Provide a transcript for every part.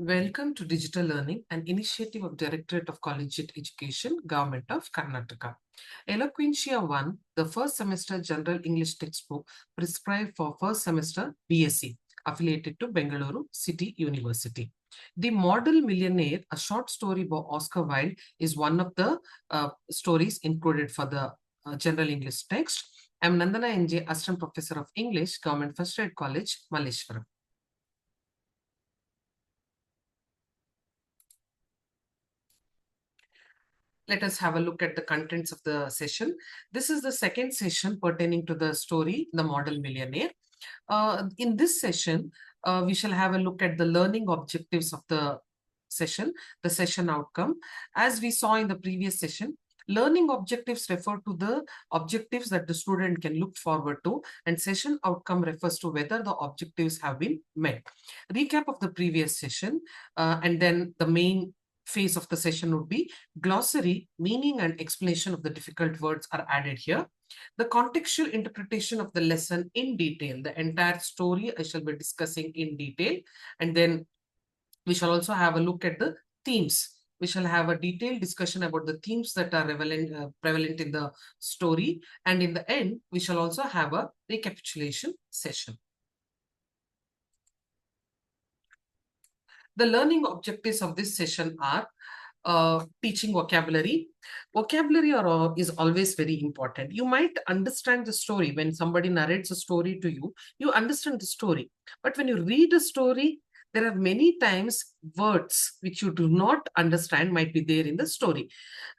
Welcome to Digital Learning, an initiative of Directorate of Collegiate Education, Government of Karnataka. Eloquentia 1, the first semester general English textbook prescribed for first semester BSc, affiliated to Bengaluru City University. The Model Millionaire, a short story by Oscar Wilde, is one of the stories included for the general English text. I'm Nandana NJ, Assistant Professor of English, Government First Grade College, Malleshwaram. Let us have a look at the contents of the session. This is the second session pertaining to the story, The Model Millionaire. In this session, we shall have a look at the learning objectives of the session outcome. As we saw in the previous session, learning objectives refer to the objectives that the student can look forward to, and session outcome refers to whether the objectives have been met. Recap of the previous session, and then the main phase of the session would be glossary, meaning and explanation of the difficult words are added here. The contextual interpretation of the lesson in detail, the entire story I shall be discussing in detail. And then we shall also have a look at the themes. We shall have a detailed discussion about the themes that are prevalent in the story. And in the end, we shall also have a recapitulation session. The learning objectives of this session are teaching vocabulary. Vocabulary is always very important. You might understand the story when somebody narrates a story to you. You understand the story. But when you read a story, there are many times words which you do not understand might be there in the story.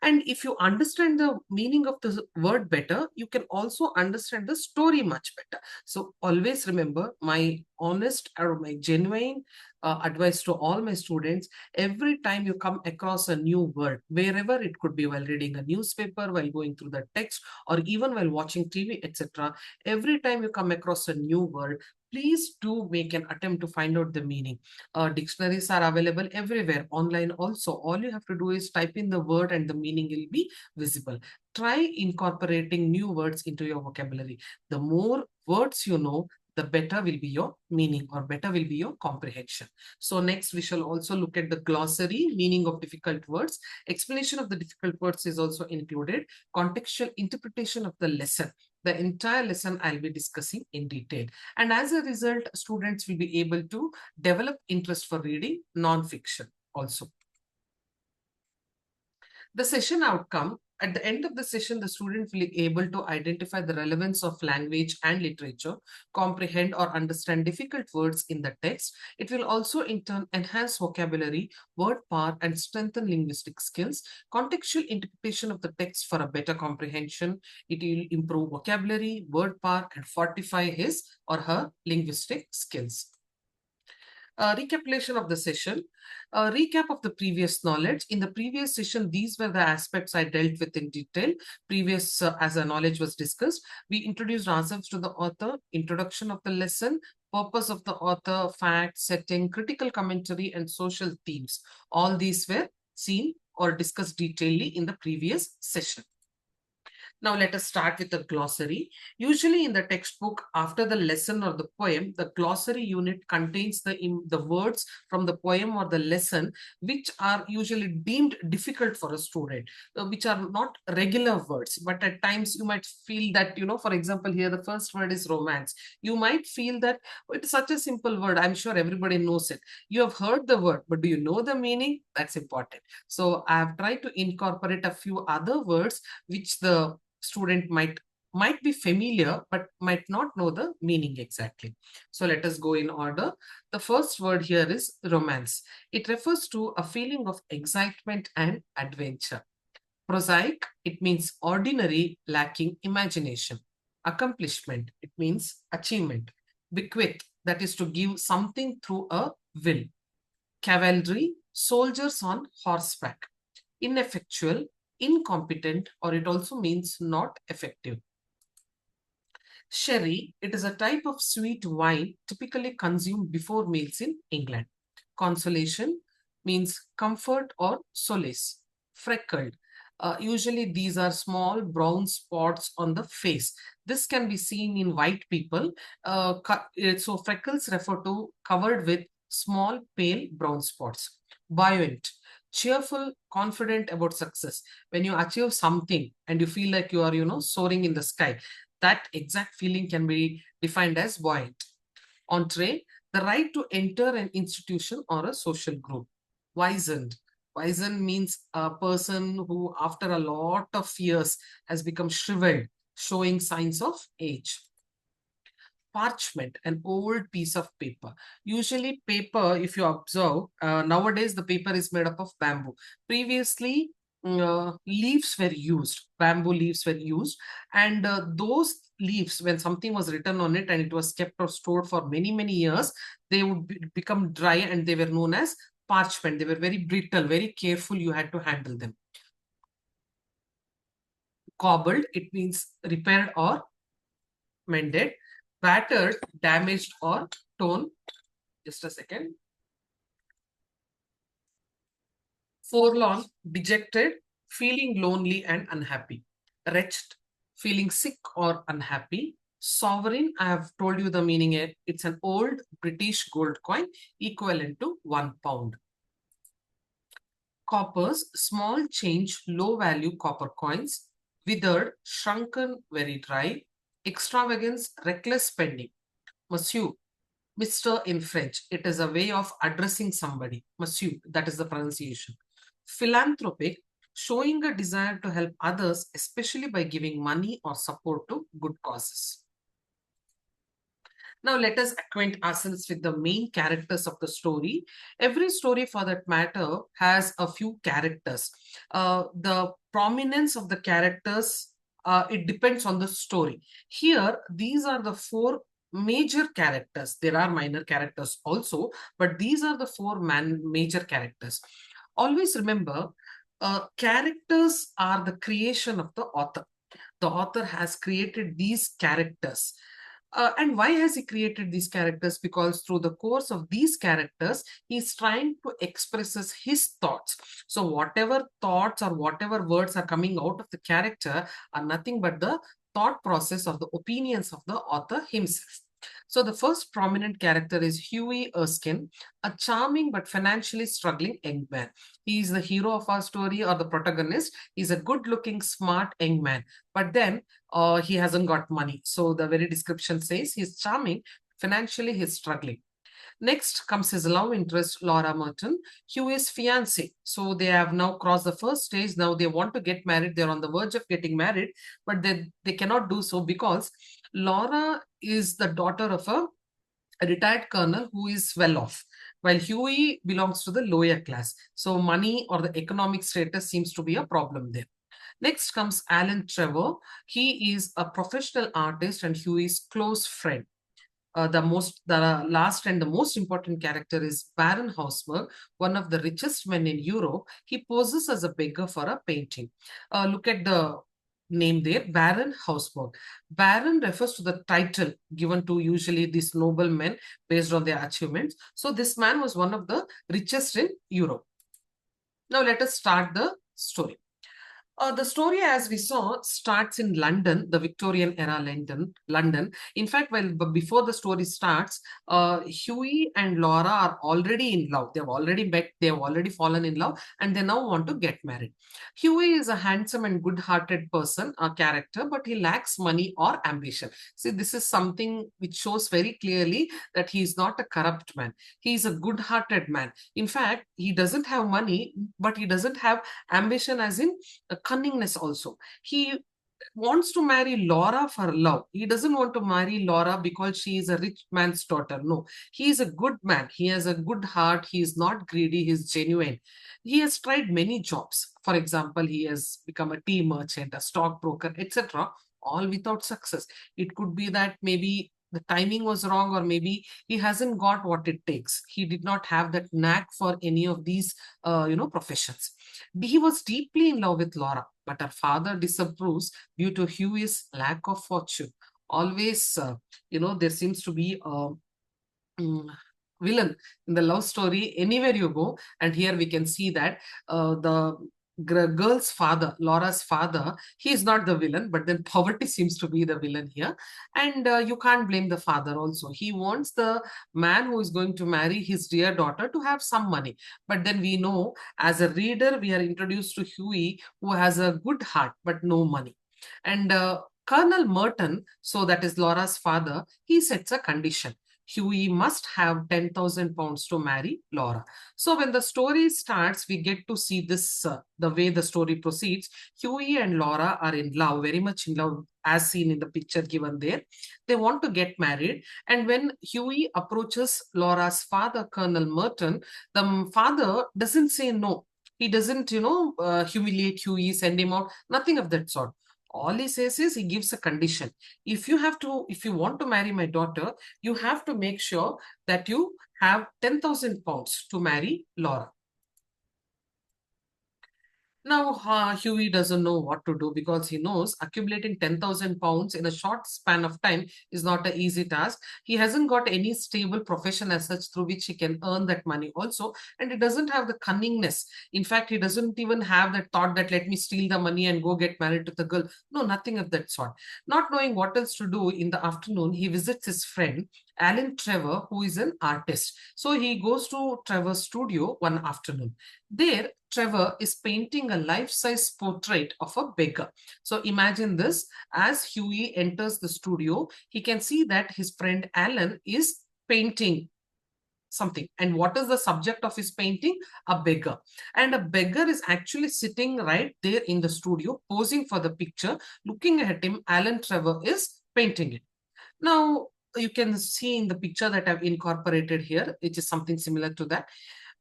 And if you understand the meaning of the word better, you can also understand the story much better. So always remember, my honest or my genuine advice to all my students: every time you come across a new word, wherever it could be, while reading a newspaper, while going through the text, or even while watching TV, etc., every time you come across a new word, please do make an attempt to find out the meaning. Dictionaries are available everywhere, online also. All you have to do is type in the word and the meaning will be visible. Try incorporating new words into your vocabulary. The more words you know, the better will be your meaning, or better will be your comprehension. So next, we shall also look at the glossary, meaning of difficult words. Explanation of the difficult words is also included. Contextual interpretation of the lesson. The entire lesson I'll be discussing in detail. And as a result, students will be able to develop interest for reading non-fiction also. The session outcome: at the end of the session, the student will be able to identify the relevance of language and literature, comprehend or understand difficult words in the text. It will also in turn enhance vocabulary, word power, and strengthen linguistic skills. Contextual interpretation of the text for a better comprehension. It will improve vocabulary, word power, and fortify his or her linguistic skills. Recapitulation of the session. Recap of the previous knowledge. In the previous session, these were the aspects I dealt with in detail. Previous, as a knowledge was discussed, we introduced ourselves to the author, introduction of the lesson, purpose of the author, fact, setting, critical commentary, and social themes. All these were seen or discussed detailedly in the previous session. Now let us start with the glossary. Usually in the textbook, after the lesson or the poem, the glossary unit contains the words from the poem or the lesson, which are usually deemed difficult for a student, which are not regular words. But at times you might feel that, for example, here the first word is romance. You might feel that it's such a simple word. I'm sure everybody knows it. You have heard the word, but do you know the meaning? That's important. So I have tried to incorporate a few other words which the student might be familiar but might not know the meaning exactly. So let us go in order. The first word here is romance. It refers to a feeling of excitement and adventure. Prosaic, it means ordinary, lacking imagination. Accomplishment, it means achievement. Bequeath, that is to give something through a will. Cavalry, soldiers on horseback. Ineffectual, incompetent, or it also means not effective. Sherry, it is a type of sweet wine typically consumed before meals in England. Consolation means comfort or solace. Freckled, usually these are small brown spots on the face. This can be seen in white people. So freckles refer to covered with small, pale brown spots. Buoyant, cheerful, confident about success. When you achieve something and you feel like you are, soaring in the sky, that exact feeling can be defined as buoyant. Entree, the right to enter an institution or a social group. Wizened. Wizened means a person who, after a lot of years, has become shriveled, showing signs of age. Parchment, an old piece of paper. Usually, paper, if you observe, nowadays the paper is made up of bamboo. Previously, leaves were used, bamboo leaves were used, and those leaves, when something was written on it and it was kept or stored for many, many years, they would become dry and they were known as parchment. They were very brittle, very careful, you had to handle them. Cobbled, it means repaired or mended. Battered, damaged or torn. Just a second. Forlorn, dejected, feeling lonely and unhappy. Wretched, feeling sick or unhappy. Sovereign, I have told you the meaning. It's an old British gold coin equivalent to £1. Coppers, small change, low value copper coins. Withered, shrunken, very dry. Extravagance, reckless spending. Monsieur, Mr. in French. It is a way of addressing somebody. Monsieur, that is the pronunciation. Philanthropic, showing a desire to help others, especially by giving money or support to good causes. Now let us acquaint ourselves with the main characters of the story. Every story, for that matter, has a few characters. The prominence of the characters, it depends on the story. Here, these are the four major characters. There are minor characters also, but these are the four major characters. Always remember, characters are the creation of the author. The author has created these characters. And why has he created these characters? Because through the course of these characters, he's trying to express his thoughts. So whatever thoughts or whatever words are coming out of the character are nothing but the thought process or the opinions of the author himself. So the first prominent character is Huey Erskine, a charming but financially struggling young man. He is the hero of our story or the protagonist. He's a good-looking, smart young man. But then he hasn't got money. So the very description says he's charming, financially he's struggling. Next comes his love interest, Laura Merton, Huey's fiancée. So they have now crossed the first stage. Now they want to get married. They're on the verge of getting married, but they cannot do so because Laura is the daughter of a retired colonel who is well off, while Huey belongs to the lower class. So money or the economic status seems to be a problem there. Next comes Alan Trevor. He is a professional artist and Huey's close friend. The last and the most important character is Baron Hausberg, one of the richest men in Europe. He poses as a beggar for a painting. Look at the name there, Baron Hausberg. Baron refers to the title given to usually these noblemen based on their achievements. So this man was one of the richest in Europe. Now let us start the story. The story, as we saw, starts in London, the Victorian era London. In fact, before the story starts, Huey and Laura are already in love. They've already met, they've already fallen in love, and they now want to get married. Huey is a handsome and good-hearted person, a character, but he lacks money or ambition. See, this is something which shows very clearly that he is not a corrupt man. He is a good-hearted man. In fact, he doesn't have money, but he doesn't have ambition as in cunningness also. He wants to marry Laura for love. He doesn't want to marry Laura because she is a rich man's daughter. No, he is a good man. He has a good heart. He is not greedy. He is genuine. He has tried many jobs. For example, he has become a tea merchant, a stockbroker, etc., all without success. It could be that maybe the timing was wrong, or maybe he hasn't got what it takes. He did not have that knack for any of these professions. He was deeply in love with Laura, but her father disapproves due to Hugh's lack of fortune. Always, there seems to be a villain in the love story anywhere you go. And here we can see that the girl's father, Laura's father, he is not the villain, but then poverty seems to be the villain here. And you can't blame the father also. He wants the man who is going to marry his dear daughter to have some money. But then we know, as a reader, we are introduced to Hughie, who has a good heart, but no money. And Colonel Merton, so that is Laura's father, he sets a condition. Hughie must have 10,000 pounds to marry Laura. So when the story starts, we get to see this, the way the story proceeds. Hughie and Laura are in love, very much in love, as seen in the picture given there. They want to get married. And when Hughie approaches Laura's father, Colonel Merton, the father doesn't say no. He doesn't, humiliate Hughie, send him out, nothing of that sort. All he says is he gives a condition. If you want to marry my daughter, you have to make sure that you have 10,000 pounds to marry Laura. Now, Hughie doesn't know what to do because he knows accumulating 10,000 pounds in a short span of time is not an easy task. He hasn't got any stable profession as such through which he can earn that money also. And he doesn't have the cunningness. In fact, he doesn't even have that thought that let me steal the money and go get married to the girl. No, nothing of that sort. Not knowing what else to do, in the afternoon, he visits his friend, Alan Trevor, who is an artist. So he goes to Trevor's studio one afternoon. There, Trevor is painting a life-size portrait of a beggar. So imagine this, as Hughie enters the studio, he can see that his friend Alan is painting something. And what is the subject of his painting? A beggar. And a beggar is actually sitting right there in the studio, posing for the picture. Looking at him, Alan Trevor is painting it. Now, you can see in the picture that I've incorporated here, which is something similar to that.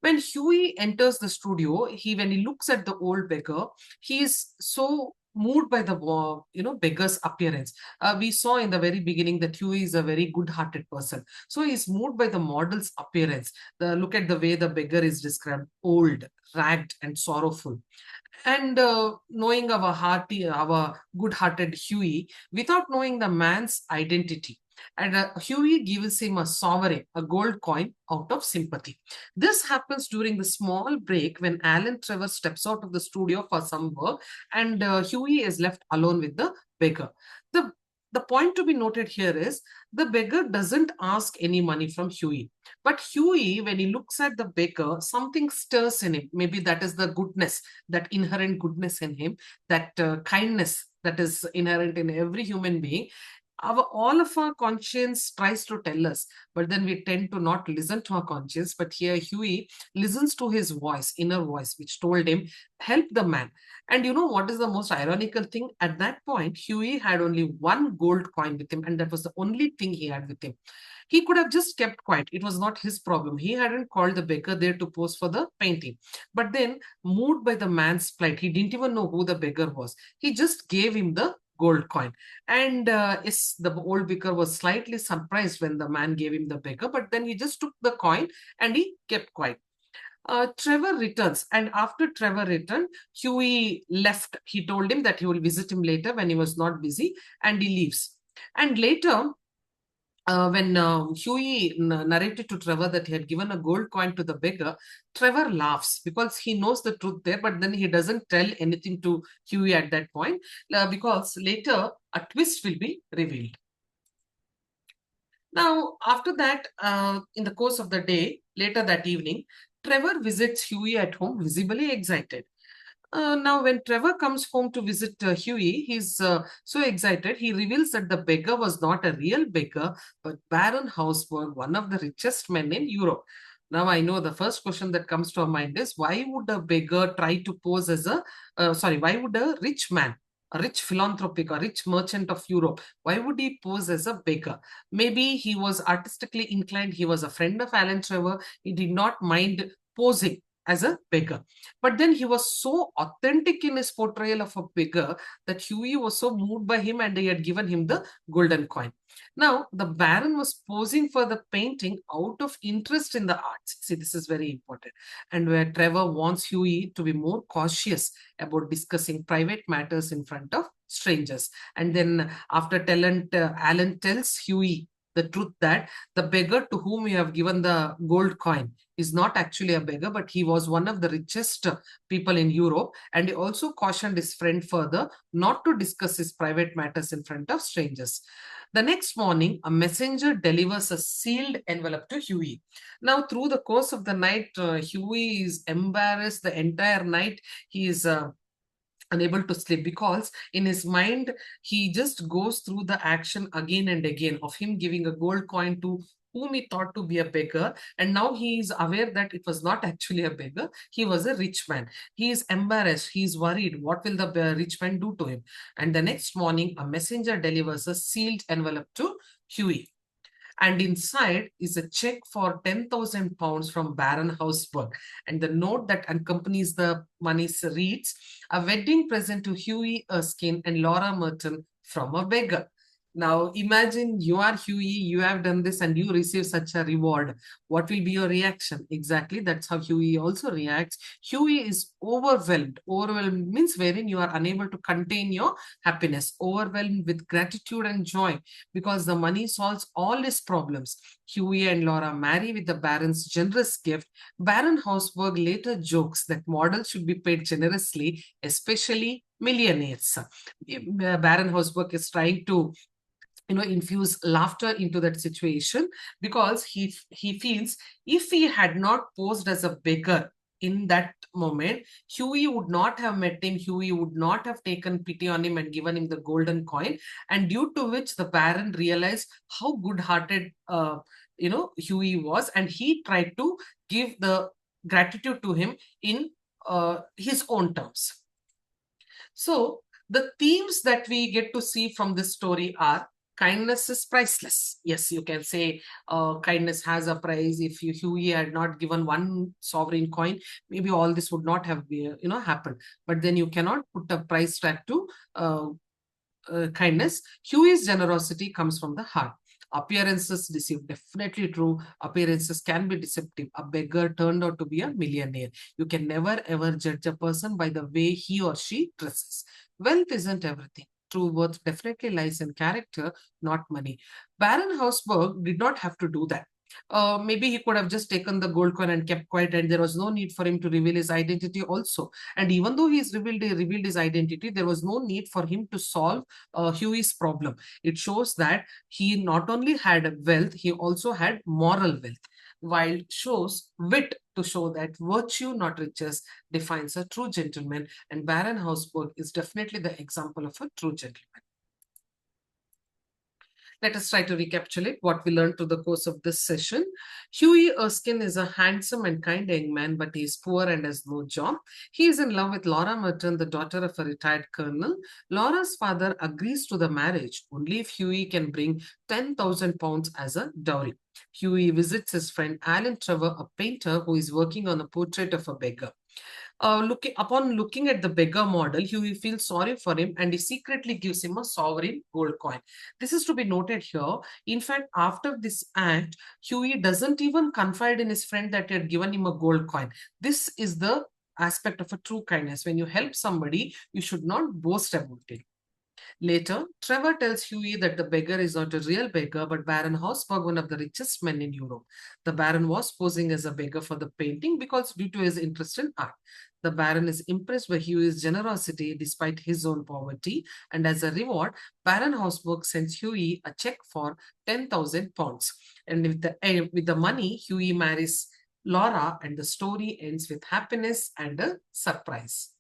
When Hughie enters the studio, when he looks at the old beggar, he is so moved by the beggar's appearance. We saw in the very beginning that Hughie is a very good-hearted person. So he's moved by the model's appearance. Look at the way the beggar is described: old, ragged, and sorrowful. And knowing our good-hearted Hughie, without knowing the man's identity, and Hughie gives him a sovereign, a gold coin, out of sympathy. This happens during the small break when Alan Trevor steps out of the studio for some work, and Hughie is left alone with the beggar. The point to be noted here is the beggar doesn't ask any money from Hughie. But Hughie, when he looks at the beggar, something stirs in him. Maybe that is the goodness, that inherent goodness in him, that kindness that is inherent in every human being. All of our conscience tries to tell us, but then we tend to not listen to our conscience. But here Hughie listens to his voice, inner voice, which told him, help the man. And you know what is the most ironical thing? At that point, Hughie had only one gold coin with him, and that was the only thing he had with him. He could have just kept quiet. It was not his problem. He hadn't called the beggar there to pose for the painting. But then, moved by the man's plight, he didn't even know who the beggar was. He just gave him the gold coin. And yes, the old beggar was slightly surprised when the man gave him the beggar, but then he just took the coin and he kept quiet. Trevor returns, and after Trevor returned, Hughie left. He told him that he will visit him later when he was not busy, and he leaves. And later, when Hughie narrated to Trevor that he had given a gold coin to the beggar, Trevor laughs because he knows the truth there, but then he doesn't tell anything to Hughie at that point because later a twist will be revealed. Now, after that, in the course of the day, later that evening, Trevor visits Hughie at home, visibly excited. Now, when Trevor comes home to visit Hughie, he's so excited. He reveals that the beggar was not a real beggar, but Baron Hausberg, one of the richest men in Europe. Now, I know the first question that comes to our mind is, why would a beggar try to pose as why would a rich man, a rich philanthropic, a rich merchant of Europe, why would he pose as a beggar? Maybe he was artistically inclined. He was a friend of Alan Trevor. He did not mind posing as a beggar. But then he was so authentic in his portrayal of a beggar that Hughie was so moved by him and he had given him the golden coin. Now, the Baron was posing for the painting out of interest in the arts. See, this is very important. And where Trevor wants Hughie to be more cautious about discussing private matters in front of strangers. And then after Alan tells Hughie the truth that the beggar to whom you have given the gold coin is not actually a beggar, but he was one of the richest people in Europe. And he also cautioned his friend further not to discuss his private matters in front of strangers. The next morning, a messenger delivers a sealed envelope to Huey. Now, through the course of the night, Huey is embarrassed the entire night. He is unable to sleep because in his mind he just goes through the action again and again of him giving a gold coin to whom he thought to be a beggar, and now he is aware that it was not actually a beggar, he was a rich man. He is embarrassed, he is worried what will the rich man do to him. And the next morning a messenger delivers a sealed envelope to Huey, and inside is a check for 10,000 pounds from Baron Hausberg. And the note that accompanies the money reads, a wedding present to Huey Erskine and Laura Merton from a beggar. Now imagine you are Huey, you have done this and you receive such a reward. What will be your reaction? Exactly, that's how Huey also reacts. Huey is overwhelmed. Overwhelmed means wherein you are unable to contain your happiness. Overwhelmed with gratitude and joy because the money solves all his problems. Huey and Laura marry with the Baron's generous gift. Baron Hausberg later jokes that models should be paid generously, especially millionaires. Baron Hausberg is trying to infuse laughter into that situation because he feels if he had not posed as a beggar in that moment, Huey would not have met him. Huey would not have taken pity on him and given him the golden coin, and due to which the Baron realized how good-hearted Huey was, and he tried to give the gratitude to him in his own terms. So the themes that we get to see from this story are: kindness is priceless. Yes, you can say kindness has a price. If Huey had not given one sovereign coin, maybe all this would not have happened. But then you cannot put a price tag to kindness. Huey's generosity comes from the heart. Appearances deceive. Definitely true. Appearances can be deceptive. A beggar turned out to be a millionaire. You can never ever judge a person by the way he or she dresses. Wealth isn't everything. True worth definitely lies in character, not money. Baron Hausberg did not have to do that. Maybe he could have just taken the gold coin and kept quiet, and there was no need for him to reveal his identity also. And even though he's revealed his identity, there was no need for him to solve Huey's problem. It shows that he not only had wealth, he also had moral wealth. Wilde shows wit to show that virtue, not riches, defines a true gentleman, and Baron Hausberg is definitely the example of a true gentleman. Let us try to recapitulate what we learned through the course of this session. Huey Erskine is a handsome and kind young man, but he is poor and has no job. He is in love with Laura Merton, the daughter of a retired colonel. Laura's father agrees to the marriage only if Huey can bring 10,000 pounds as a dowry. Huey visits his friend Alan Trevor, a painter who is working on a portrait of a beggar. Upon looking at the beggar model, Huey feels sorry for him and he secretly gives him a sovereign gold coin. This is to be noted here. In fact, after this act, Huey doesn't even confide in his friend that he had given him a gold coin. This is the aspect of a true kindness. When you help somebody, you should not boast about it. Later, Trevor tells Huey that the beggar is not a real beggar, but Baron Hausberg, one of the richest men in Europe. The Baron was posing as a beggar for the painting because due to his interest in art. The Baron is impressed by Huey's generosity despite his own poverty, and as a reward, Baron Hausberg sends Huey a check for 10,000 pounds. And with the money, Huey marries Laura, and the story ends with happiness and a surprise.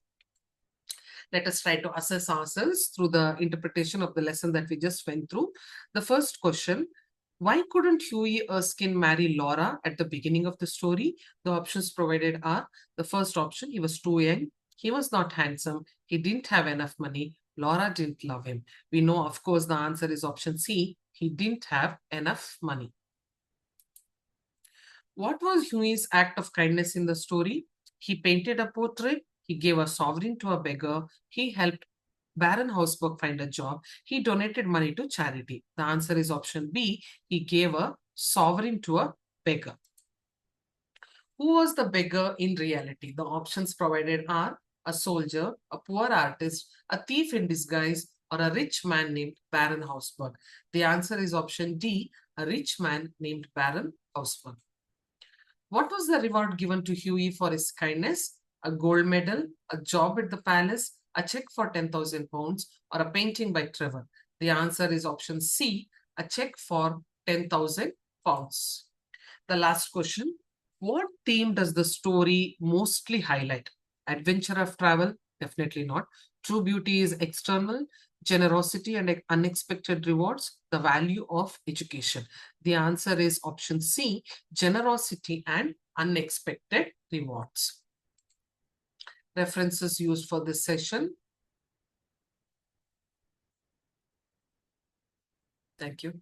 Let us try to assess ourselves through the interpretation of the lesson that we just went through. The first question: why couldn't Huey Erskine marry Laura at the beginning of the story? The options provided are: the first option, he was too young, he was not handsome, he didn't have enough money, Laura didn't love him. We know, of course, the answer is option C, he didn't have enough money. What was Huey's act of kindness in the story? He painted a portrait, he gave a sovereign to a beggar, he helped Baron Hausberg find a job, he donated money to charity. The answer is option B, he gave a sovereign to a beggar. Who was the beggar in reality? The options provided are: a soldier, a poor artist, a thief in disguise, or a rich man named Baron Hausberg. The answer is option D, A rich man named Baron Haussmann. What was the reward given to Huey for his kindness? A gold medal, a job at the palace, a check for 10,000 pounds, or a painting by Trevor? The answer is option C, a check for 10,000 pounds. The last question. What theme does the story mostly highlight? Adventure of travel? Definitely not. True beauty is external. Generosity and unexpected rewards? The value of education. The answer is option C, generosity and unexpected rewards. References used for this session. Thank you.